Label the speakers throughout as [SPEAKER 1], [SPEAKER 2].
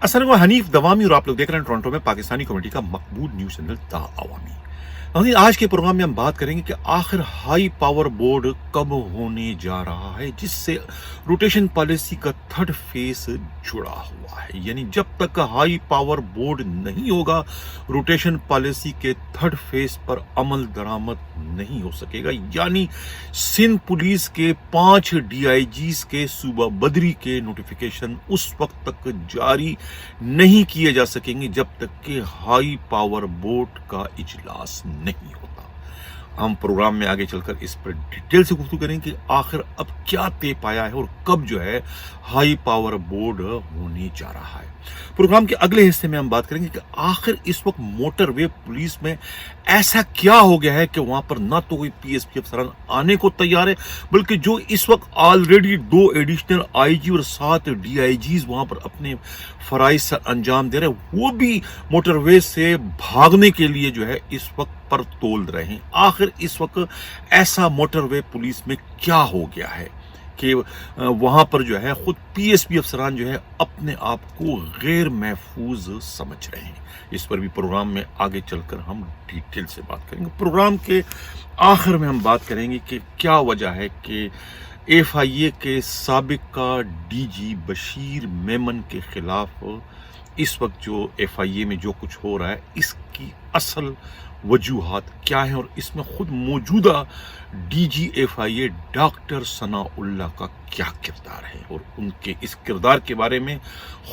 [SPEAKER 1] अस्सलाम वालेकुम, हनीफ दवामी और आप लोग देख रहे हैं टोरंटो में पाकिस्तानी कम्युनिटी का मकबूल न्यूज़ चैनल द अवामी। नाज़रीन, आज के प्रोग्राम में हम बात करेंगे कि आखिर हाई पावर बोर्ड कब होने जा रहा है, जिससे रोटेशन पॉलिसी का थर्ड फेस जुड़ा हुआ है। यानी जब तक हाई पावर बोर्ड नहीं होगा, रोटेशन पॉलिसी के थर्ड फेस पर अमल दरामद नहीं हो सकेगा। यानी सिंध पुलिस के 5 DIGs के सूबा बदरी के नोटिफिकेशन उस वक्त तक जारी नहीं किए जा सकेंगे जब तक कि हाई पावर बोर्ड का इजलास नहीं होता। हम प्रोग्राम में आगे चलकर इस पर डिटेल से गुफ्तगू करेंगे कि आखिर अब क्या तय पाया है और कब जो है हाई पावर बोर्ड होने जा रहा है। प्रोग्राम के अगले हिस्से में हम बात करेंगे कि आखिर इस वक्त मोटरवे पुलिस में ऐसा क्या हो गया है कि वहां पर ना तो कोई PSP अफसरान आने को तैयार है, बल्कि जो इस वक्त ऑलरेडी 2 एडिशनल IG और 7 DIGs वहां पर अपने फराइज अंजाम दे रहे हैं, वो भी मोटरवे से भागने के लिए जो है इस वक्त पर तोल रहे हैं। आखिर इस वक्त ऐसा मोटरवे पुलिस में क्या हो गया है कि वहां पर जो है खुद PSP अफसरान जो है अपने आप को गैर महफूज समझ रहे हैं। इस पर भी प्रोग्राम में आगे चलकर हम डिटेल से बात करेंगे। प्रोग्राम के आखिर में हम बात करेंगे कि क्या वजह है कि FIA के साबिका DG बशीर मेमन के खिलाफ इस वक्त जो FIA में जो कुछ हो रहा है, इसकी असल वजूहात क्या है और इसमें खुद मौजूदा DG FIA डॉक्टर सनाउल्लाह का क्या किरदार है और उनके इस किरदार के बारे में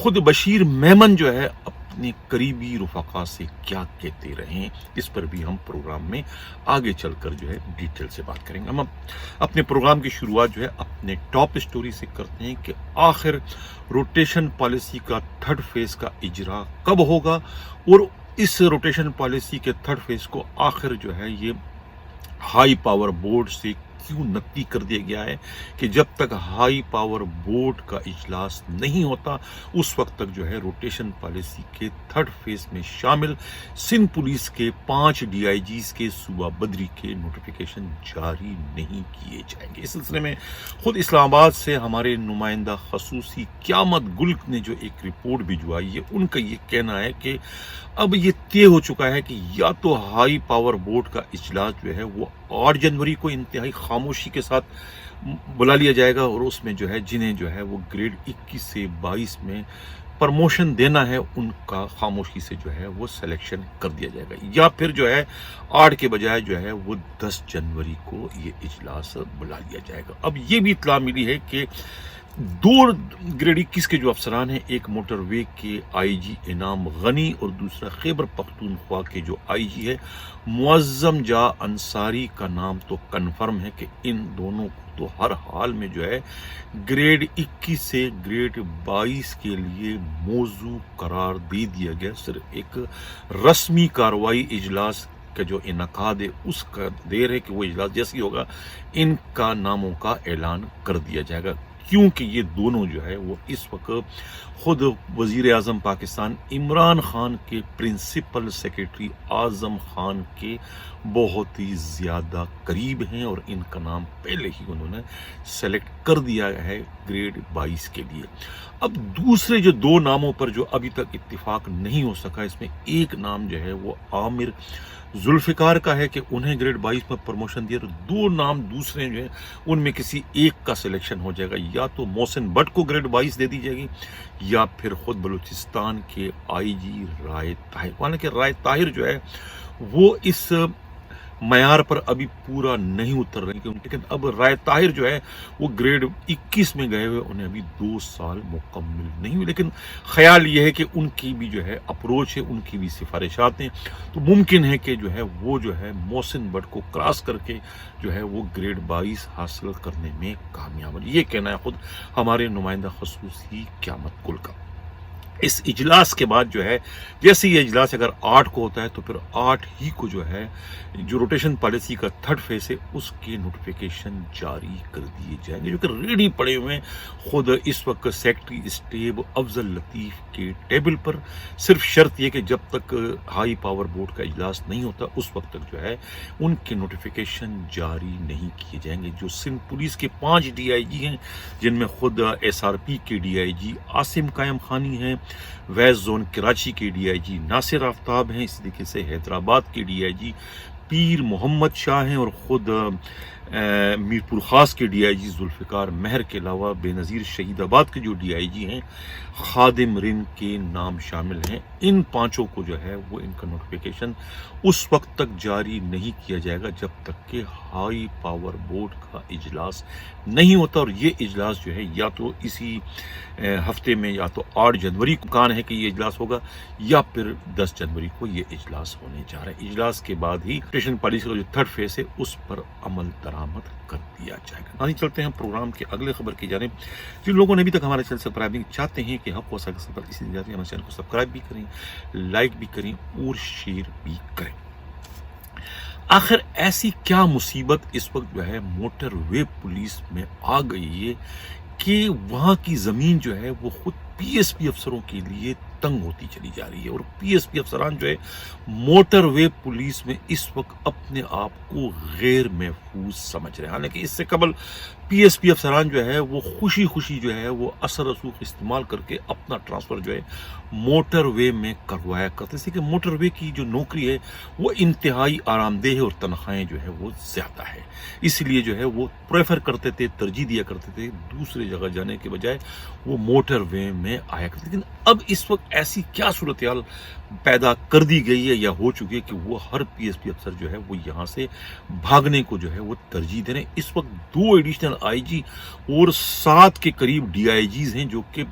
[SPEAKER 1] खुद बशीर मेमन जो है अपने करीबी रुफका से क्या कहते रहे, इस पर भी हम प्रोग्राम में आगे चलकर जो है डिटेल से बात करेंगे। हम अपने प्रोग्राम की शुरुआत जो है अपने टॉप स्टोरी से करते हैं कि आखिर रोटेशन पॉलिसी का थर्ड फेज का इजरा कब होगा और इस रोटेशन पॉलिसी के थर्ड फेज को आखिर जो है ये हाई पावर बोर्ड से क्यों नक्की कर दिया गया है कि जब तक हाई पावर बोर्ड का इजलास नहीं होता उस वक्त तक जो है रोटेशन पॉलिसी के थर्ड फेज में शामिल सिंध पुलिस के 5 DIGs के सूबा बदरी के नोटिफिकेशन जारी नहीं किए जाएंगे। इस सिलसिले में खुद इस्लामाबाद से हमारे नुमाइंदा खसूसी क्यामत गुल ने जो एक रिपोर्ट भिजवाई है, उनका ये कहना है कि अब ये तय हो चुका है कि या तो हाई पावर बोर्ड का इजलास जो है वो 8 जनवरी को इंतहाई खामोशी के साथ बुला लिया जाएगा और उसमें जो है जिन्हें जो है वो ग्रेड 21 से 22 में प्रमोशन देना है उनका खामोशी से जो है वो सिलेक्शन कर दिया जाएगा, या फिर जो है 8 के बजाय जो है वो 10 जनवरी को ये इजलास बुला लिया जाएगा। अब ये भी इत्तला मिली है कि 2 ग्रेड 21 के जो अफसरान हैं, एक मोटरवे के IG इनाम गनी और दूसरा खैबर पख्तूनख्वा के जो IG है मुअज्जम जा अंसारी का नाम तो कन्फर्म है कि इन दोनों को तो हर हाल में जो है ग्रेड 21 से ग्रेड 22 के लिए मौजू करार दे दिया गया। सिर्फ एक रस्मी कार्रवाई इजलास का जो इनकाद है उसका देर है कि वो इजलास जैसे ही होगा इनका नामों का ऐलान कर दिया जाएगा, क्योंकि ये दोनों जो है वो इस वक्त खुद वजीर आज़म पाकिस्तान इमरान खान के प्रिंसिपल सेक्रेटरी आज़म खान के बहुत ही ज़्यादा करीब हैं और इनका नाम पहले ही उन्होंने सेलेक्ट कर दिया है ग्रेड 22 के लिए। अब दूसरे जो 2 नामों पर जो अभी तक इत्तिफाक नहीं हो सका, इसमें एक नाम जो है वो आमिर जुल्फिकार का है कि उन्हें ग्रेड 22 में प्रमोशन दिया, तो 2 नाम दूसरे जो है उनमें किसी एक का सिलेक्शन हो जाएगा, या तो मोहसिन भट्ट को ग्रेड 22 दे दी जाएगी या फिर खुद बलूचिस्तान के IG राय ताहिर। हालांकि राय ताहिर जो है वो इस मयार पर अभी पूरा नहीं उतर रहे, लेकिन अब राय ताहिर जो है वो ग्रेड 21 में गए हुए उन्हें अभी 2 साल मुकम्मल नहीं हुए, लेकिन ख्याल ये है कि उनकी भी जो है अप्रोच है, उनकी भी सिफारिशात हैं, तो मुमकिन है कि जो है वो जो है मोहसिन भट्ट को क्रॉस करके जो है वो ग्रेड 22 हासिल करने में कामयाब है। ये कहना है खुद हमारे नुमाइंदा खसूसी क्यामत गुल का। इस इजलास के बाद जो है जैसे ये इजलास अगर 8 को होता है तो फिर 8 ही को जो है जो रोटेशन पॉलिसी का थर्ड फेज है उसके नोटिफिकेशन जारी कर दिए जाएंगे, जो कि रेडी पड़े हुए हैं खुद इस वक्त सेक्रेटरी स्टेब अफजल लतीफ के टेबल पर। सिर्फ शर्त यह कि जब तक हाई पावर बोर्ड का इजलास नहीं होता उस वक्त तक जो है उनके नोटिफिकेशन जारी नहीं किए जाएंगे। जो सिंध पुलिस के 5 DIG हैं जिनमें खुद SRP के DIG आसिम कायम खानी हैं, ویسٹ زون کراچی کے ڈی آئی جی ناصر آفتاب ہیں، اسی طریقے سے حیدرآباد کے ڈی آئی جی پیر محمد شاہ ہیں، اور خود میرپور خاص کے ڈی آئی جی ذوالفقار مہر کے علاوہ بے نظیر شہید آباد کے جو ڈی آئی جی ہیں خادم رن کے نام شامل ہیں۔ ان پانچوں کو جو ہے وہ ان کا نوٹیفیکیشن اس وقت تک جاری نہیں کیا جائے گا جب تک کہ ہائی پاور بورڈ کا اجلاس نہیں ہوتا، اور یہ اجلاس جو ہے یا تو اسی ہفتے میں یا تو 8 جنوری کو امکان ہے کہ یہ اجلاس ہوگا، یا پھر 10 جنوری کو یہ اجلاس ہونے جا رہا ہے۔ اجلاس کے بعد ہی اسٹیشن پالیسی کا جو تھرڈ فیز ہے اس پر عمل درآمد کر دیا جائے گا۔ آئیے چلتے ہیں پروگرام کے اگلے خبر کی جانب۔ جن لوگوں نے ابھی تک ہمارے چینل سبسکرائب نہیں چاہتے ہیں کہ حق و حقوق پر اسی جاتے ہیں، ہمارے چینل کو سبسکرائب بھی کریں، لائک بھی کریں اور شیئر بھی کریں۔ آخر ایسی کیا مصیبت اس وقت جو ہے موٹر وے پولیس میں آ گئی ہے کہ وہاں کی زمین جو ہے وہ خود پی ایس پی افسروں کے لیے تنگ ہوتی چلی جا رہی ہے، اور پی ایس پی افسران جو ہے موٹر وے پولیس میں اس وقت اپنے آپ کو غیر محفوظ سمجھ رہے ہیں۔ حالانکہ اس سے قبل پی ایس پی افسران جو ہے وہ خوشی خوشی جو ہے وہ اثر رسوخ استعمال کر کے اپنا ٹرانسفر جو ہے موٹر وے میں کروایا کرتے تھے، کہ موٹر وے کی جو نوکری ہے وہ انتہائی آرام دہ ہے اور تنخواہیں جو ہے وہ زیادہ ہے، اس لیے جو ہے وہ پریفر کرتے تھے، ترجیح دیا کرتے تھے دوسرے جگہ جانے کے بجائے وہ موٹر وے میں آیا کرتے۔ لیکن اب اس وقت ایسی کیا صورتحال پیدا کر دی گئی ہے یا ہو چکی ہے کہ وہ ہر پی ایس پی افسر جو ہے وہ یہاں سے بھاگنے کو جو ہے وہ ترجیح دے رہے ہیں۔ اس وقت 2 ایڈیشنل آئی جی اور 7 کے قریب ڈی آئی جیز ہیں جو کہ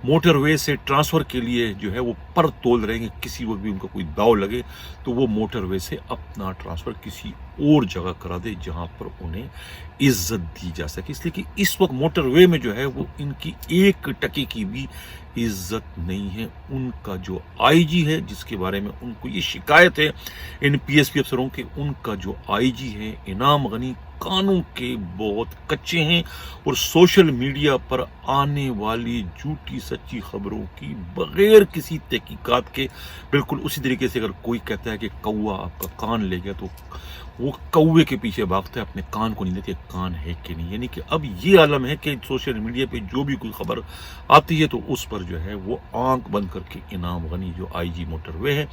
[SPEAKER 1] موٹر وے سے ٹرانسفر کے لیے جو ہے وہ پر تول رہیں گے، کسی وقت بھی ان کا کوئی داؤ لگے تو وہ موٹر وے سے اپنا ٹرانسفر کسی اور جگہ کرا دے جہاں پر انہیں عزت دی جا سکے، اس لیے کہ اس وقت موٹر وے میں جو ہے وہ ان کی 1 ٹکے کی بھی عزت نہیں ہے۔ ان کا جو آئی جی ہے جس کے بارے میں ان کو یہ شکایت ہے ان پی ایس پی افسروں کے، ان کا جو آئی جی ہے انعام غنی کانوں کے بہت کچے ہیں، اور سوشل میڈیا پر آنے والی جھوٹی سچی خبروں کی بغیر کسی تحقیقات کے، بالکل اسی طریقے سے اگر کوئی کہتا ہے کہ کوا آپ کا کان لے گیا تو وہ کوے کے پیچھے بھاگتا ہے، اپنے کان کو نہیں دیتے کان ہے کہ نہیں۔ یعنی کہ اب یہ عالم ہے کہ سوشل میڈیا پہ جو بھی کوئی خبر آتی ہے تو اس پر جو ہے وہ آنکھ بند کر کے انعام غنی جو آئی جی موٹر وے ہے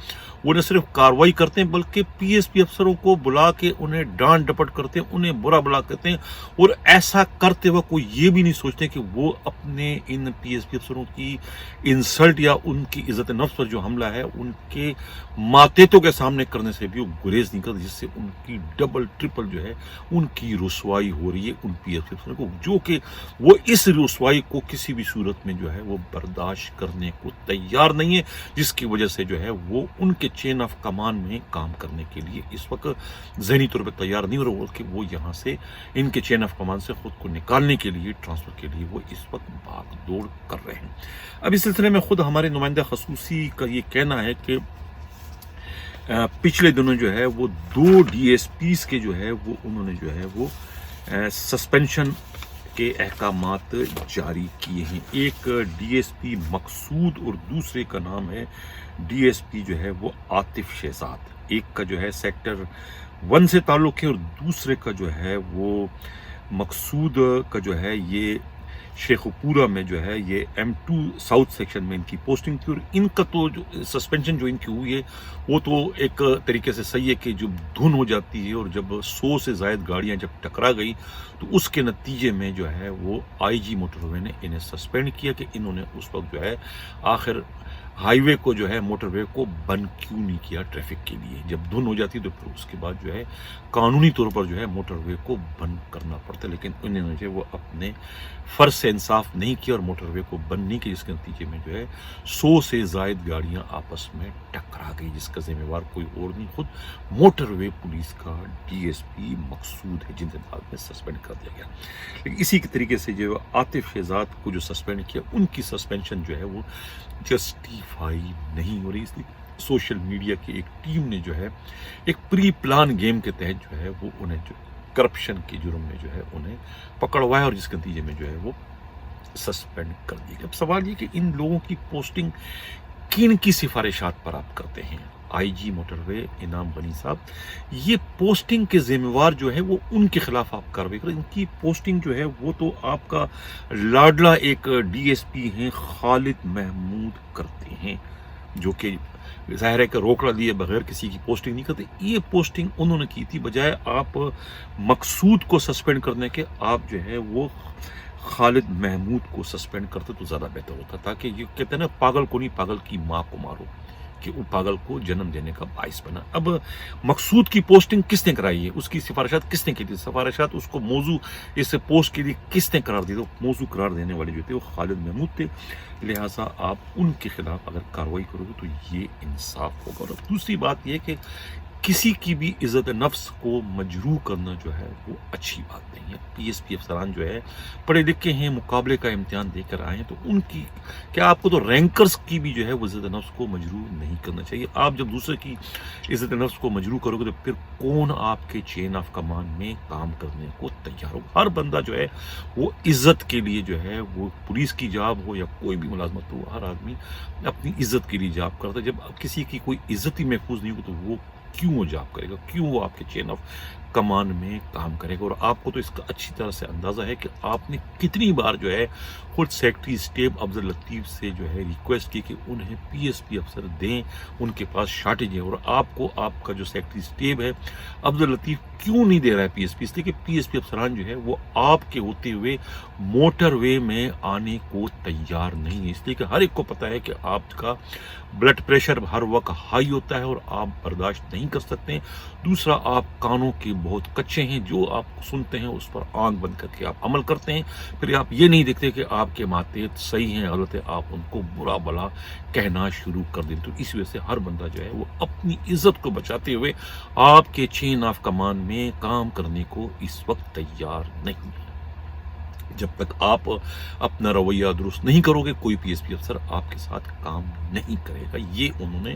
[SPEAKER 1] وہ نہ صرف کاروائی کرتے ہیں بلکہ پی ایس پی افسروں کو بلا کے انہیں ڈانٹ ڈپٹ کرتے ہیں، انہیں برا بلا کرتے ہیں، اور ایسا کرتے وقت کوئی یہ بھی نہیں سوچتے کہ وہ اپنے ان پی ایس پی افسروں کی انسلٹ یا ان کی عزت نفس پر جو حملہ ہے ان کے ماتحتوں کے سامنے کرنے سے بھی وہ گریز نہیں کرتے، جس سے ان کی ڈبل ٹرپل جو ہے ان کی رسوائی ہو رہی ہے ان پی ایس پی افسروں کو، جو کہ وہ اس رسوائی کو کسی بھی صورت میں جو ہے وہ برداشت کرنے کو تیار نہیں ہے، جس کی وجہ سے جو ہے وہ ان کے چین آف کمان میں کام کرنے کے لیے اس وقت ذہنی طور پہ تیار نہیں ہو رہا، بلکہ وہ یہاں سے ان کے چین آف کمان سے خود کو نکالنے کے لیے، ٹرانسفر کے لیے وہ اس وقت بھاگ دوڑ کر رہے ہیں۔ اب اس سلسلے میں خود ہمارے نمائندہ خصوصی کا یہ کہنا ہے کہ پچھلے دنوں جو ہے وہ 2 ڈی ایس پیز کے جو ہے وہ انہوں نے جو ہے وہ سسپینشن کے احکامات جاری کیے ہیں۔ ایک ڈی ایس پی مقصود اور دوسرے کا نام ہے ڈی ایس پی جو ہے وہ عاطف شہزاد۔ ایک کا جو ہے سیکٹر 1 سے تعلق ہے اور دوسرے کا جو ہے وہ مقصود کا جو ہے یہ شیخ پورہ میں جو ہے یہ M2 ساؤتھ سیکشن میں ان کی پوسٹنگ تھی، اور ان کا تو جو سسپینشن جو ان کی ہوئی ہے وہ تو ایک طریقے سے صحیح ہے کہ جب دھن ہو جاتی ہے اور جب 100 سے زائد گاڑیاں جب ٹکرا گئی تو اس کے نتیجے میں جو ہے وہ آئی جی موٹر وے نے انہیں سسپینڈ کیا کہ انہوں نے اس وقت جو ہے آخر ہائی وے کو جو ہے موٹر وے کو بند کیوں نہیں کیا ٹریفک کے لیے، جب دھن ہو جاتی تو پھر اس کے بعد جو ہے قانونی طور پر جو ہے موٹر وے کو بند کرنا پڑتا، لیکن انہوں نے جو وہ اپنے فرض سے انصاف نہیں کیا اور موٹر وے کو بند نہیں کیا، جس کے نتیجے میں جو ہے 100 سے زائد گاڑیاں آپس میں ٹکرا گئی، جس کا ذمہ وار کوئی اور نہیں خود موٹر وے پولیس کا ڈی ایس پی مقصود ہے، جن سے بعد میں سسپینڈ کر دیا گیا۔ لیکن اسی کے طریقے سے جو عاطف شہزاد کو جو سسپینڈ کیا ان کی سسپینشن جو ہے وہ جسٹیفائی نہیں ہو رہی، اس لیے سوشل میڈیا کی ایک ٹیم نے جو ہے ایک پری پلان گیم کے تحت جو ہے وہ انہیں جو کرپشن کے جرم میں جو ہے انہیں پکڑوایا اور جس کے نتیجے میں جو ہے وہ سسپینڈ کر دی گئی۔ اب سوال یہ کہ ان لوگوں کی پوسٹنگ کن کی سفارشات پر آپ کرتے ہیں؟ آئی جی موٹر وے انعام غنی صاحب، یہ پوسٹنگ کے ذمہ جو ہے وہ ان کے خلاف آپ کاروائی کریں. ان کی پوسٹنگ جو ہے وہ تو آپ کا لاڈلا ایک ڈی ایس پی ہیں خالد محمود کرتے ہیں، جو کہ ظاہر ہے کہ روکڑا لیے بغیر کسی کی پوسٹنگ نہیں کرتے. یہ پوسٹنگ انہوں نے کی تھی، بجائے آپ مقصود کو سسپینڈ کرنے کے آپ جو ہے وہ خالد محمود کو سسپینڈ کرتے تو زیادہ بہتر ہوتا، تاکہ یہ کہتے ہیں نا پاگل کو نہیں پاگل کی ماں کو مارو، کہ وہ پاگل کو جنم دینے کا باعث بنا. اب مقصود کی پوسٹنگ کس نے کرائی ہے، اس کی سفارشات کس نے کی تھی، سفارشات اس کو موضوع اس پوسٹ کے لیے کس نے قرار دیا، موضوع قرار دینے والے جو تھے وہ خالد محمود تھے. لہٰذا آپ ان کے خلاف اگر کارروائی کرو گے تو یہ انصاف ہوگا. اور دوسری بات یہ کہ کسی کی بھی عزت نفس کو مجروح کرنا جو ہے وہ اچھی بات نہیں ہے. پی ایس پی افسران جو ہے پڑھے لکھے ہیں، مقابلے کا امتحان دے کر آئے ہیں، تو ان کی کیا آپ کو تو رینکرز کی بھی جو ہے وہ عزت نفس کو مجروح نہیں کرنا چاہیے. آپ جب دوسرے کی عزت نفس کو مجروح کرو گے تو پھر کون آپ کے چین آف کمان میں کام کرنے کو تیار ہو. ہر بندہ جو ہے وہ عزت کے لیے جو ہے وہ پولیس کی جاب ہو یا کوئی بھی ملازمت ہو، ہر آدمی اپنی عزت کے لیے جاب کرتا ہے. جب کسی کی کوئی عزت ہی محفوظ نہیں ہو تو وہ کیوں وہ جاب کرے گا، کیوں وہ آپ کے چین آف کمان میں کام کرے گا. اور آپ کو تو اس کا اچھی طرح سے اندازہ ہے کہ آپ نے کتنی بار جو ہے خود سیکٹری اسٹیٹ عبدل لطیف سے جو ہے ریکویسٹ کی کہ انہیں پی ایس پی افسر دیں، ان کے پاس شارٹیج ہے. اور آپ کو آپ کا جو سیکٹری اسٹیٹ ہے عبدل لطیف کیوں نہیں دے رہا ہے پی ایس پی؟ اس لیے کہ پی ایس پی افسران جو ہے وہ آپ کے ہوتے ہوئے موٹر وے میں آنے کو تیار نہیں ہے. اس لیے کہ ہر ایک کو پتا ہے کہ آپ کا بلڈ پریشر ہر وقت ہائی ہوتا ہے اور آپ برداشت نہیں کر سکتے ہیں. دوسرا، آپ کانوں کے بہت کچے ہیں، جو آپ سنتے ہیں اس پر آنکھ بند کر کے آپ عمل کرتے ہیں. پھر آپ یہ نہیں دیکھتے کہ آپ کے ماتحت صحیح ہیں غلط ہے، آپ ان کو برا بلا کہنا شروع کر دیں. تو اس وجہ سے ہر بندہ جو ہے وہ اپنی عزت کو بچاتے ہوئے آپ کے چین آف کمان میں کام کرنے کو اس وقت تیار نہیں ہے. جب تک آپ اپنا رویہ درست نہیں کرو گے کوئی پی ایس پی افسر آپ کے ساتھ کام نہیں کرے گا. یہ انہوں نے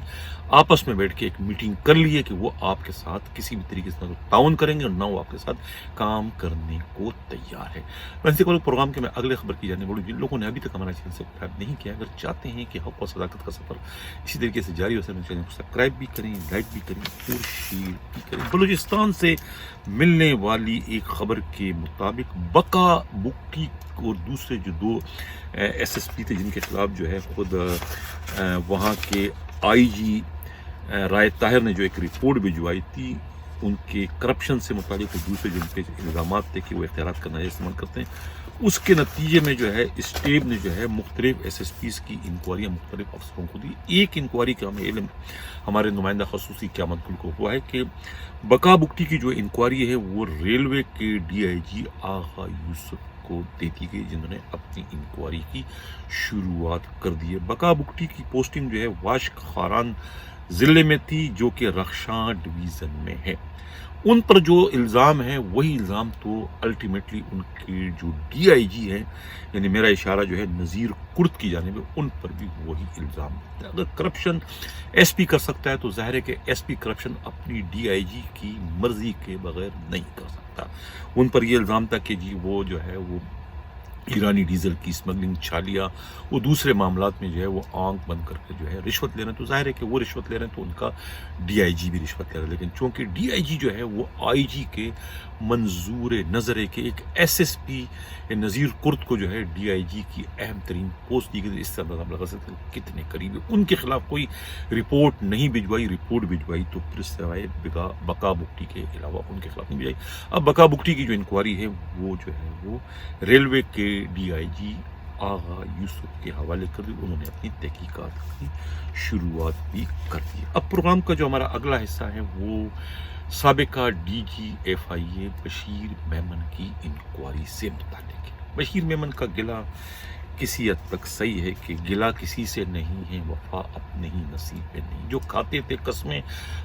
[SPEAKER 1] آپس میں بیٹھ کے ایک میٹنگ کر لی ہے کہ وہ آپ کے ساتھ کسی بھی طریقے سے نہ تعاون کریں گے اور نہ وہ آپ کے ساتھ کام کرنے کو تیار ہے. ویسے پروگرام کے میں اگلے خبر کی جانے بولوں. جن لوگوں نے ابھی تک ہمارا چینل سبسکرائب نہیں کیا، اگر چاہتے ہیں کہ حق و صداقت کا سفر اسی طریقے سے جاری ہو سکے، چینل کو سبسکرائب بھی کریں، لائک بھی کریں اور شیئر بھی کریں. بلوچستان سے ملنے والی ایک خبر کے مطابق بقا بگٹی اور دوسرے جو دو ایس ایس پی تھے جن کے خلاف جو ہے خود وہاں کے آئی جی رائے طاہر نے جو ایک رپورٹ بھجوائی تھی ان کے کرپشن سے متعلق، دوسرے جن پہ الزامات تھے کہ وہ اختیارات کا ناجائز استعمال کرتے ہیں، اس کے نتیجے میں جو ہے اسٹیٹ نے جو ہے مختلف ایس ایس پیز کی انکوائریاں مختلف افسروں کو دی. ایک انکوائری کا ہمیں علم ہمارے نمائندہ خصوصی قیامت گل کو ہوا ہے کہ بقا بگٹی کی جو انکوائری ہے وہ ریلوے کے ڈی آئی جی آغا یوسف کو دے دی گئی، جنہوں نے اپنی انکوائری کی شروعات کر دی ہے. بقا بگٹی کی پوسٹنگ جو ہے واشک خاران ضلع میں تھی، جو کہ رخشاں ڈویژن میں ہے. ان پر جو الزام ہے وہی الزام تو الٹیمیٹلی ان کے جو ڈی آئی جی ہیں، یعنی میرا اشارہ جو ہے نذیر کرد کی جانب ہے، ان پر بھی وہی الزام ہے. اگر کرپشن ایس پی کر سکتا ہے تو ظاہر ہے کہ ایس پی کرپشن اپنی ڈی آئی جی کی مرضی کے بغیر نہیں کر سکتا. ان پر یہ الزام تھا کہ جی وہ جو ہے وہ ایرانی ڈیزل کی اسمگلنگ، چھالیاں، وہ دوسرے معاملات میں جو ہے وہ آنکھ بند کر کے جو ہے رشوت لے رہے ہیں. تو ظاہر ہے کہ وہ رشوت لے رہے ہیں تو ان کا ڈی آئی جی بھی رشوت لے رہا ہے. لیکن چونکہ ڈی آئی جی جو ہے وہ آئی جی کے منظور نظر ہے کہ ایک ایس ایس پی نذیر کرد کو جو ہے ڈی آئی جی کی اہم ترین پوسٹ دی گئی، اس سے اندازہ لگا سکتے ہیں کتنے قریب ہے. ان کے خلاف کوئی رپورٹ نہیں بھجوائی، رپورٹ بھجوائی تو پھر سوائے بقا بگٹی کے علاوہ ان کے خلاف نہیں بھجوائی. اب بقا بگٹی کی جو انکوائری ہے وہ جو ہے وہ ریلوے کے ڈی آئی جی آغا یوسف کے حوالے کر دی. انہوں نے اپنی تحقیقات کی شروعات بھی کر دی. اب پروگرام کا جو ہمارا اگلا حصہ ہے وہ سابقہ ڈی جی ایف آئی اے بشیر میمن کی انکوائری سے متعلق ہے. بشیر میمن کا گلہ کسی حد تک صحیح ہے کہ گلہ کسی سے نہیں ہے، وفا اپنے ہی نصیب میں نہیں. جو کھاتے تھے قسمیں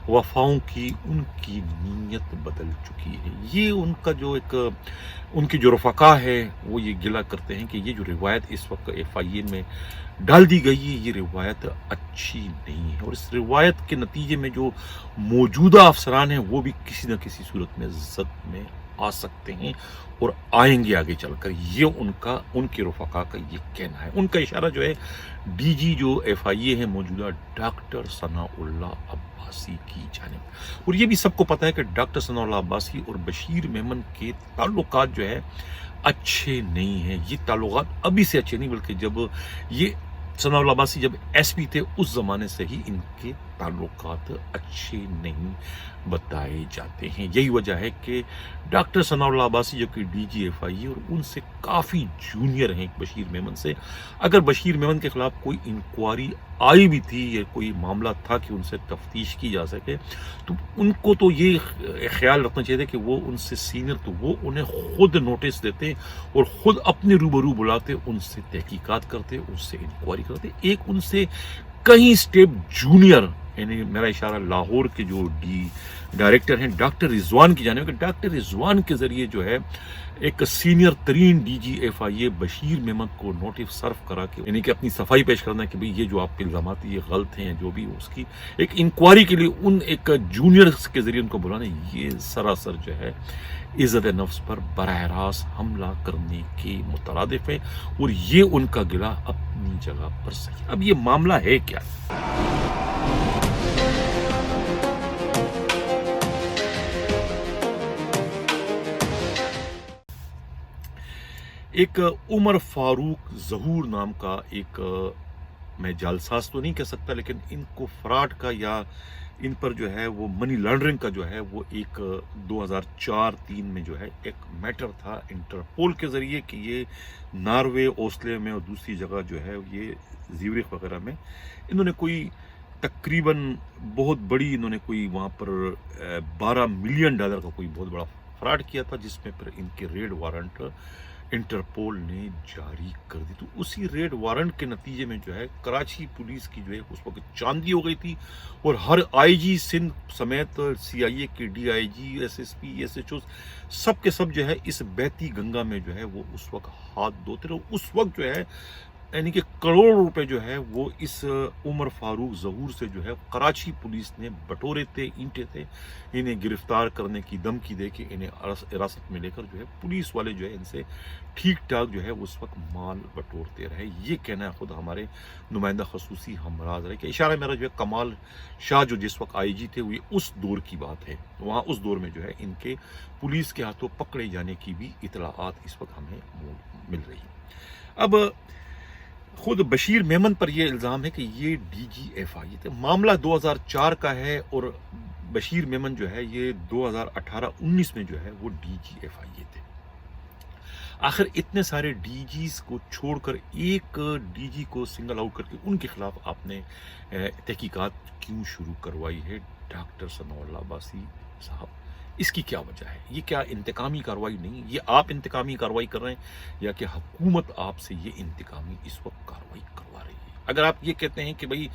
[SPEAKER 1] وفاؤں کی، ان کی نیت بدل چکی ہے. یہ ان کا جو ایک ان کی جو رفقا ہے وہ یہ گلہ کرتے ہیں کہ یہ جو روایت اس وقت ایف آئی اے میں ڈال دی گئی ہے یہ روایت اچھی نہیں ہے. اور اس روایت کے نتیجے میں جو موجودہ افسران ہیں وہ بھی کسی نہ کسی صورت میں زد میں आ सकते हैं और आएंगे आगे चलकर, ये उनके रफका का ये कहना है। उनका इशारा जो है डीजी जो एफआईए है मौजूदा डॉक्टर सनाउल्लाह अब्बासी की जानिब। और ये भी सबको पता है कि डॉक्टर सनाउल्लाह अब्बासी और बशीर मेमन के ताल्लुकात जो है अच्छे नहीं हैं। ये ताल्लुकात अभी से अच्छे नहीं, बल्कि जब ये सनाउल्लाह अब्बासी जब एसपी थे उस जमाने से ही इनके ताल्लुकात अच्छे नहीं बताए जाते हैं। यही वजह है कि डॉक्टर सनाउल्लाह अब्बासी जो कि डीजी एफआईए और उनसे काफ़ी जूनियर हैं बशीर मेमन से, अगर बशीर मेमन के खिलाफ कोई इंक्वायरी आई भी थी या कोई मामला था कि उनसे तफ्तीश की जा सके, तो उनको तो ये ख्याल रखना चाहिए था कि वो उनसे सीनियर, तो वो उन्हें खुद नोटिस देते और ख़ुद अपने रूबरू बुलाते, उनसे तहकीकात करते, उससे इंक्वायरी करते। एक उनसे कई स्टेप जूनियर, यानी मेरा इशारा लाहौर के जो डायरेक्टर हैं डॉक्टर रिजवान की जानिब, डॉक्टर रिजवान के ज़रिए जो है एक सीनियर तरीन डीजी एफआईए बशीर मेमन को नोटिस सर्व करा के, यानी कि अपनी सफाई पेश करना कि भाई ये जो आप पे इल्ज़ामात ये गलत हैं, जो भी उसकी एक इंक्वायरी के लिए उन एक जूनियर के ज़रिए उनको बुलाना, ये सरासर जो है इज़्ज़त नफ्स पर बराह रास्त हमला करने के मुतरादिफ है। और ये उनका गिला अपनी जगह पर सही। अब ये मामला है क्या? एक उमर फारूक ज़हूर नाम का एक, मैं जालसाज तो नहीं कह सकता, लेकिन इनको फ्रॉड का या इन पर जो है वो मनी लॉन्ड्रिंग का जो है वो एक 2004-3 में जो है एक मैटर था इंटरपोल के ज़रिए कि ये नॉर्वे, ऑस्ट्रेलिया में और दूसरी जगह जो है ये ज़्यूरिख वगैरह में इन्होंने कोई तकरीबन बहुत बड़ी, इन्होंने कोई वहाँ पर $12 मिलियन का कोई बहुत बड़ा फ्रॉड किया था, जिसमें फिर इनके रेड वारंट इंटरपोल ने जारी कर दी। तो उसी रेड वारंट के नतीजे में जो है कराची पुलिस की जो है उस वक्त चांदी हो गई थी और हर आईजी सिंध समेत सीआईए के डीआईजी, एसएसपी, एसएचओ सब के सब जो है इस बहती गंगा में जो है वो उस वक्त हाथ धोते रहे। उस वक्त जो है यानी कि करोड़ रुपए जो है वो इस उमर फारूक ज़हूर से जो है कराची पुलिस ने बटोरे थे, ईंटे थे। इन्हें गिरफ्तार करने की धमकी दे के इन्हें हिरासत में लेकर जो है पुलिस वाले जो है इनसे ठीक ठाक जो है उस वक्त माल बटोरते रहे। ये कहना है खुद हमारे नुमाइंदा खसूसी हमराज रहे कि इशारा मेरा जो है कमाल शाह जो जिस वक्त आईजी थे वो उस दौर की बात है, वहाँ उस दौर में जो है इनके पुलिस के हाथों पकड़े जाने की भी इतलाआत इस वक्त हमें मिल रही है। अब खुद बशीर मेमन पर यह इल्ज़ाम है कि ये डीजी एफआईए थे। मामला 2004 का है और बशीर मेमन जो है ये 2018-19 में जो है वो डीजी एफआईए थे। आखिर इतने सारे डीजीज को छोड़कर एक डीजी को सिंगल आउट करके उनके खिलाफ आपने तहकीकात क्यों शुरू करवाई है डॉक्टर सनाउल्लाह अब्बासी साहब? इसकी क्या वजह है? ये क्या इंतकामी कार्रवाई नहीं, ये आप इंतकामी कार्रवाई कर रहे हैं या कि हुकूमत आपसे ये इंतकामी इस वक्त कार्रवाई करवा रही है? अगर आप ये कहते हैं कि भाई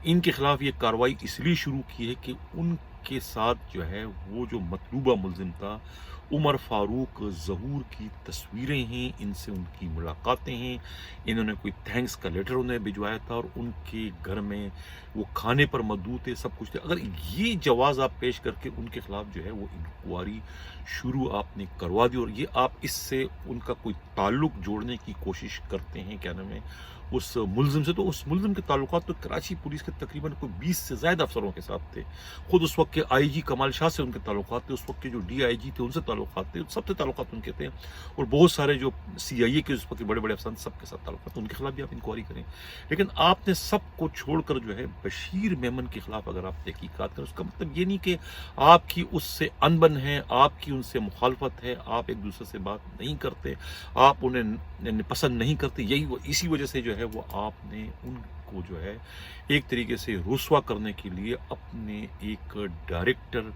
[SPEAKER 1] इनके खिलाफ ये कार्रवाई इसलिए शुरू की है कि उनके साथ जो है वो जो मतलूबा मुलजिम था उमर फारूक ज़हूर की तस्वीरें हैं, इनसे उनकी मुलाकातें हैं, इन्होंने कोई थैंक्स का लेटर उन्हें भिजवाया था और उनके घर में वो खाने पर मदऊ थे, सब कुछ थे। अगर ये जवाज़ आप पेश करके उनके खिलाफ जो है वो इंक्वायरी शुरू आपने करवा दी और ये आप इससे उनका कोई ताल्लुक जोड़ने की कोशिश करते हैं क्या नाम है उस मुलजिम से, तो उस मुलजिम के ताल्लुकात तो कराची पुलिस के तकरीबन कोई 20 से ज़्यादा अफसरों के साथ थे। खुद उस वक्त के आईजी कमाल शाह से उनके ताल्लुकात थे, उस वक्त के जो डीआईजी थे उनसे ताल्लुकात थे, सबसे ताल्लुकात उनके थे और बहुत सारे जो सीआईए के उस वक्त के बड़े बड़े अफसर सबके साथ ताल्लुकात, उनके खिलाफ भी आप इंक्वायरी करें। लेकिन आपने सबको छोड़कर जो है बशीर मेमन के खिलाफ अगर आप तहकीकात करें, उसका मतलब ये नहीं कि आपकी उससे अनबन है, आपकी उनसे मुखालफत है, आप एक दूसरे से बात नहीं करते, आप उन्हें पसंद नहीं करते। इसी वजह से जो है वो आपने उनको जो है एक तरीके से रुस्वा करने के लिए अपने एक डायरेक्टर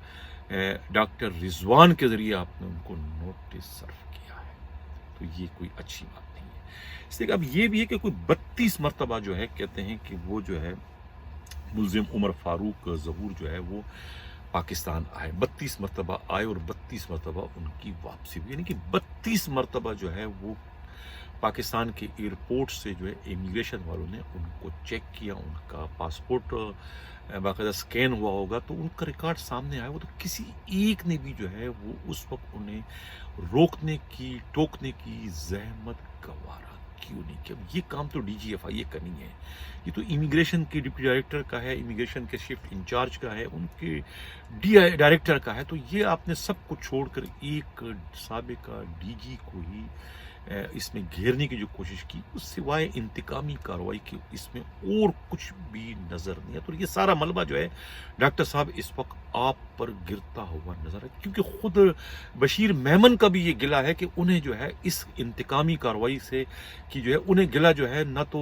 [SPEAKER 1] डॉक्टर रिजवान के ज़रिए आपने उनको नोटिस सर्व किया है। तो ये कोई अच्छी बात नहीं है। इसलिए अब ये भी है कि कोई 32 मरतबा जो है कहते हैं कि वो जो है मुलजिम उमर फारूक ज़हूर जो है वो पाकिस्तान आए, 32 मरतबा आए और 32 मरतबा उनकी वापसी हुई, यानी कि 32 मरतबा जो है वो पाकिस्तान के एयरपोर्ट से जो है इमिग्रेशन वालों ने उनको चेक किया, उनका पासपोर्ट باقاعدہ स्कैन हुआ होगा तो उनका रिकॉर्ड सामने आया हो, तो किसी एक ने भी जो है वो उस वक्त उन्हें रोकने की, टोकने की ज़हमत गवारा क्यों नहीं किया? ये काम तो डीजीएफआईए का नहीं है, ये तो इमिग्रेशन के डिप्टी डायरेक्टर का है, इमिग्रेशन के शिफ्ट इंचार्ज का है, उनके डी डायरेक्टर का है। तो ये आपने सब कुछ छोड़कर एक साबिका डीजी को ही इसमें घेरने की जो कोशिश की, उस सिवाय इंतकामी कार्रवाई की इसमें और कुछ भी नज़र नहीं है। तो ये सारा मलबा जो है डॉक्टर साहब इस वक्त आप पर गिरता हुआ नजर है, क्योंकि खुद बशीर मेमन का भी ये गिला है कि उन्हें जो है इस इंतकामी कार्रवाई से कि जो है उन्हें गिला जो है ना तो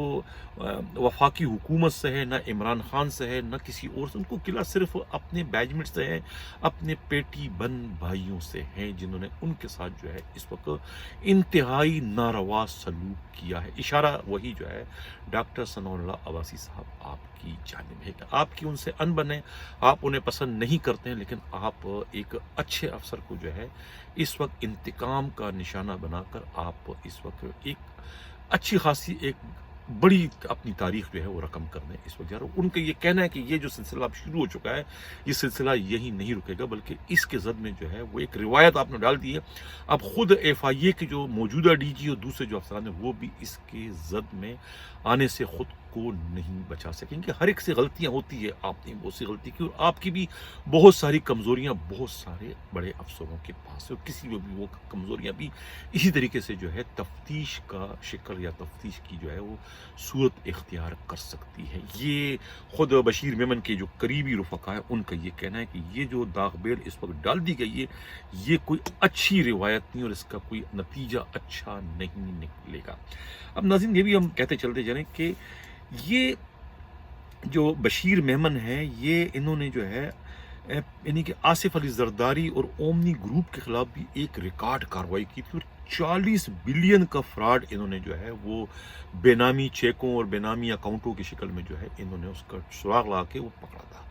[SPEAKER 1] वफाकी हुकूमत से है, ना इमरान खान से है, ना किसी और से, उनको गिला सिर्फ अपने बैचमेट से है, अपने पेटी बंद भाइयों से हैं जिन्होंने उनके साथ जो है इस वक्त इंतहाई नारवा सलूक किया है। इशारा वही जो है डॉक्टर सनाउल्लाह अब्बासी साहब आपकी जानिब है कि आपकी उनसे अनबन है, आप उन्हें पसंद नहीं करते हैं, लेकिन आप एक अच्छे अफसर को जो है इस वक्त इंतकाम का निशाना बनाकर आप इस वक्त एक अच्छी खासी एक बड़ी अपनी तारीख जो है वो रकम करने इस वक्त जा रहा हूँ। उनका ये कहना है कि ये जो सिलसिला अब शुरू हो चुका है, ये सिलसिला यही नहीं रुकेगा, बल्कि इसके जद में जो है वो एक रिवायत आपने डाल दी है। अब खुद एफआईए के जो मौजूदा डीजी और दूसरे जो अफसरान हैं वो भी इसके जद में आने से खुद को नहीं बचा सकेंगे। हर एक से गलतियां होती है, आपने बहुत सी गलती की और आपकी भी बहुत सारी कमजोरियां बहुत सारे बड़े अफसरों के पास है, और किसी में भी वो कमजोरियां भी इसी तरीके से जो है तफ्तीश का शिकल या तफ्तीश की जो है वो सूरत इख्तियार कर सकती है। ये खुद बशीर मेमन के जो करीबी रुफका है उनका ये कहना है कि ये जो दागबेल इस वक्त डाल दी गई है ये कोई अच्छी रिवायत नहीं और इसका कोई नतीजा अच्छा नहीं निकलेगा। अब नाज़रीन ये भी हम कहते चलते जा रहे हैं कि ये जो बशीर मेमन है ये इन्होंने जो है यानी कि आसिफ अली जरदारी और ओमनी ग्रुप के खिलाफ भी एक रिकॉर्ड कार्रवाई की थी और 40 बिलियन का फ्रॉड इन्होंने जो है वो बेनामी चेकों और बेनामी अकाउंटों की शक्ल में जो है इन्होंने उसका सुराग ला के वो पकड़ा था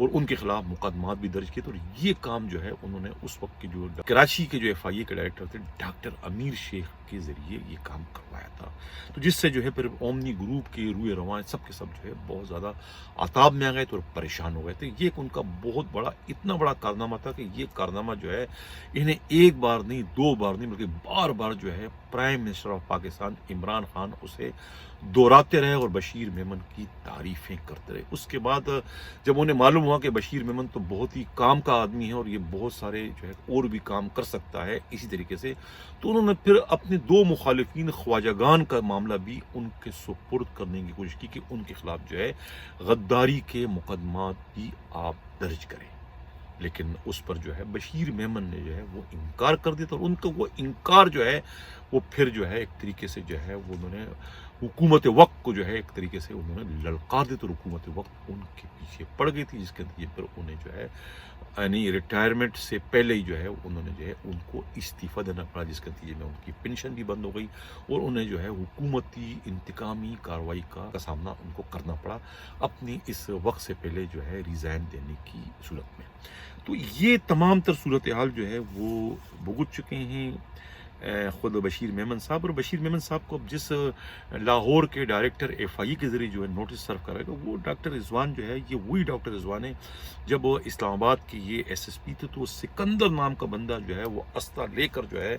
[SPEAKER 1] और उनके खिलाफ मुकदमात भी दर्ज किए थे। और ये काम जो है उन्होंने उस वक्त के जो कराची के जो एफआईए के डायरेक्टर थे डॉक्टर अमीर शेख के जरिए ये काम करवाया था, तो जिससे जो है फिर ओमनी ग्रुप के रूए रवान सब के सब जो है बहुत ज़्यादा आताब में आ गए थे और परेशान हो गए थे। ये एक उनका बहुत बड़ा इतना बड़ा कारनामा था कि ये कारनामा जो है इन्हें एक बार नहीं दो बार नहीं बल्कि बार बार जो है prime minister of Pakistan Imran Khan उसे दोहराते रहे और बशीर मेमन की तारीफें करते रहे। उसके बाद जब उन्हें मालूम हुआ कि बशीर मेमन तो बहुत ही काम का आदमी है और ये बहुत सारे जो है और भी काम कर सकता है इसी तरीके से, तो उन्होंने फिर अपने दो मुखालिफिन ख्वाजागान का मामला भी उनके सुपुर्द करने की कोशिश की कि उनके खिलाफ जो है गद्दारी के मुकदमात भी आप दर्ज करें, लेकिन उस पर जो है बशीर मेमन ने जो है वो इनकार कर दिया था। और उनका वो इनकार जो है वो फिर जो है एक तरीके से जो है वो उन्होंने हुकूमत वक्त को जो है एक तरीके से उन्होंने ललकार दिया, तो हुकूमत वक्त उनके पीछे पड़ गई थी, जिसके नतीजे पर उन्हें जो है यानी रिटायरमेंट से पहले ही जो है उन्होंने जो है उनको इस्तीफ़ा देना पड़ा, जिसके नतीजे में उनकी पेंशन भी बंद हो गई और उन्हें जो है हुकूमती इंतकामी कार्रवाई का सामना उनको करना पड़ा अपनी इस वक्त से पहले जो है रिज़ाइन देने की सूरत में। तो ये तमाम तर सूरत हाल जो है वो भुगत चुके हैं खुद बशीर मेमन साहब। और बशीर मेमन साहब को अब जिस लाहौर के डायरेक्टर एफआई के ज़रिए जो है नोटिस सर्व कराएगा वो डॉक्टर रिजवान जो है ये वही डॉक्टर रिजवान है जब इस्लामाबाद के ये एसएसपी थे तो सिकंदर नाम का बंदा जो है वो अस्ता लेकर जो है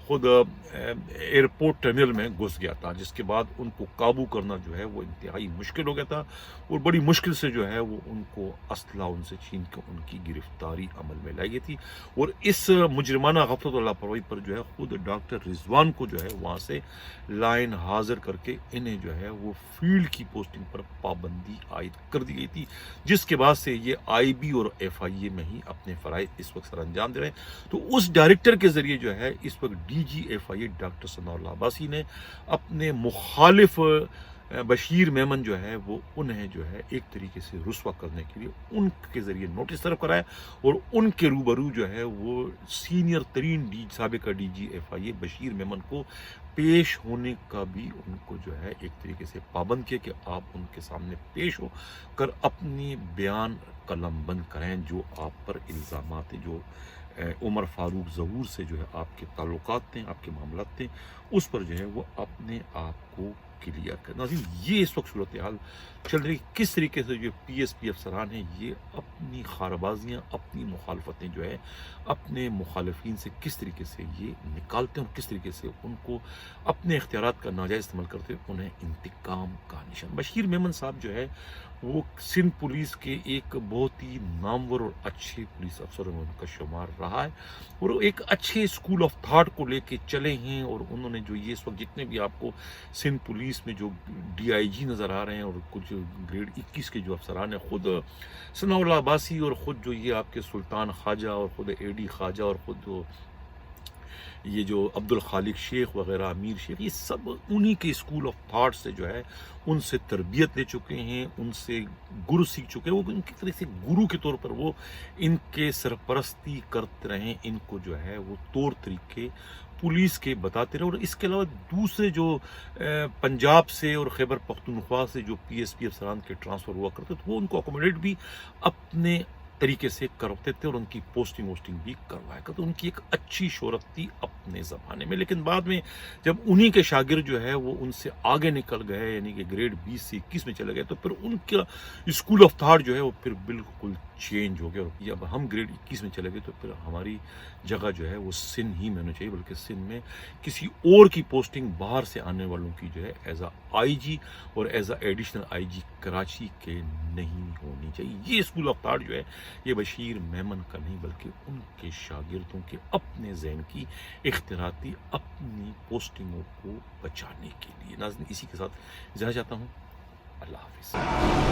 [SPEAKER 1] खुद एयरपोर्ट टर्मिनल में घुस गया था, जिसके बाद उनको काबू करना जो है वो इंतहाई मुश्किल हो गया था और बड़ी मुश्किल से जो है वो उनको असला उनसे छीन के उनकी गिरफ्तारी अमल में लाई गई थी। और इस मुजरिमाना गफलत और लापरवाही पर जो है खुद डॉक्टर रिजवान को जो है वहाँ से लाइन हाजिर करके इन्हें जो है वो फील्ड की पोस्टिंग पर पाबंदी आयद कर दी गई थी, जिसके बाद से ये आईबी और एफआईए में ही अपने फराइज इस वक्त सर अंजाम दे रहे हैं। तो उस डायरेक्टर के जरिए जो है इस वक्त DG FIA doctor Sanaullah Abbasi ने अपने मुखालिफ बशीर मेमन जो है वो उन्हें जो है एक तरीके से रुस्वा करने के लिए उनके ज़रिए नोटिस सर्व कराया और उनके रूबरू जो है वो सीनियर तरीन साबिका डीजी एफआईए बशीर मेमन को पेश होने का भी उनको जो है एक तरीके से पाबंद किया कि आप उनके सामने पेश हो कर अपनी बयान कलमबंद करें जो आप पर इल्ज़ामात जो उमर फारूक ज़हूर से जो है आपके ताल्लुकात थे, आपके मामलात थे, उस पर जो है वो अपने आप को کلیئر کریں۔ ناظرین یہ اس وقت صورتحال چل رہی کس طریقے سے جو پی ایس پی افسران ہیں یہ اپنی خاربازیاں اپنی مخالفتیں جو ہے اپنے مخالفین سے کس طریقے سے یہ نکالتے ہیں اور کس طریقے سے ان کو اپنے اختیارات کا ناجائز استعمال کرتے ہوئے انہیں انتقام کا نشان۔ بشیر میمن صاحب جو ہے وہ سندھ پولیس کے ایک بہت ہی نامور اور اچھے پولیس افسروں میں ان کا شمار رہا ہے اور وہ ایک اچھے اسکول آف تھاٹ کو لے کے چلے ہیں اور انہوں نے جو یہ اس وقت جتنے بھی آپ کو سندھ پولیس میں جو ڈی آئی جی نظر آ رہے ہیں اور کچھ گریڈ 21 کے جو افسران ہیں، خود ثناء اللہ عباسی اور خود جو یہ آپ کے سلطان خواجہ اور خود اے ڈی خواجہ اور خود یہ جو عبد الخالق شیخ وغیرہ امیر شیخ، یہ سب انہی کے اسکول آف تھاٹ سے جو ہے ان سے تربیت لے چکے ہیں، ان سے گرو سیکھ چکے ہیں، وہ ان کی طرح سے گرو کے طور پر وہ ان کے سرپرستی کرتے رہیں، ان کو جو ہے وہ طور طریقے پولیس کے بتاتے رہے۔ اور اس کے علاوہ دوسرے جو پنجاب سے اور خیبر پختونخوا سے جو پی ایس پی افسران کے ٹرانسفر ہوا کرتے تھے وہ ان کو اکوموڈیٹ بھی اپنے طریقے سے کرتے تھے اور ان کی پوسٹنگ ووسٹنگ بھی کروایا کرتے، ان کی ایک اچھی شہرت تھی اپنے زمانے میں۔ لیکن بعد میں جب انہی کے شاگرد جو ہے وہ ان سے آگے نکل گئے، یعنی کہ گریڈ 20 سے 21 میں چلے گئے، تو پھر ان کا اسکول آف تھاٹ جو ہے وہ پھر بالکل چینج ہو گیا اور جب ہم گریڈ 21 میں چلے گئے تو پھر ہماری جگہ جو ہے وہ سندھ ہی میں ہونی چاہیے، بلکہ سندھ میں کسی اور کی پوسٹنگ باہر سے آنے والوں کی جو ہے ایز اے آئی جی اور ایز اے ایڈیشنل آئی جی کراچی کے نہیں ہونی چاہیے۔ یہ اسکول آف تھاٹ جو ہے یہ بشیر میمن کا نہیں بلکہ ان کے شاگردوں کے اپنے ذہن کی اختیاراتی اپنی پوسٹنگوں کو بچانے کے لیے۔ ناظرین اسی کے ساتھ اجازت چاہتا ہوں، اللہ حافظ۔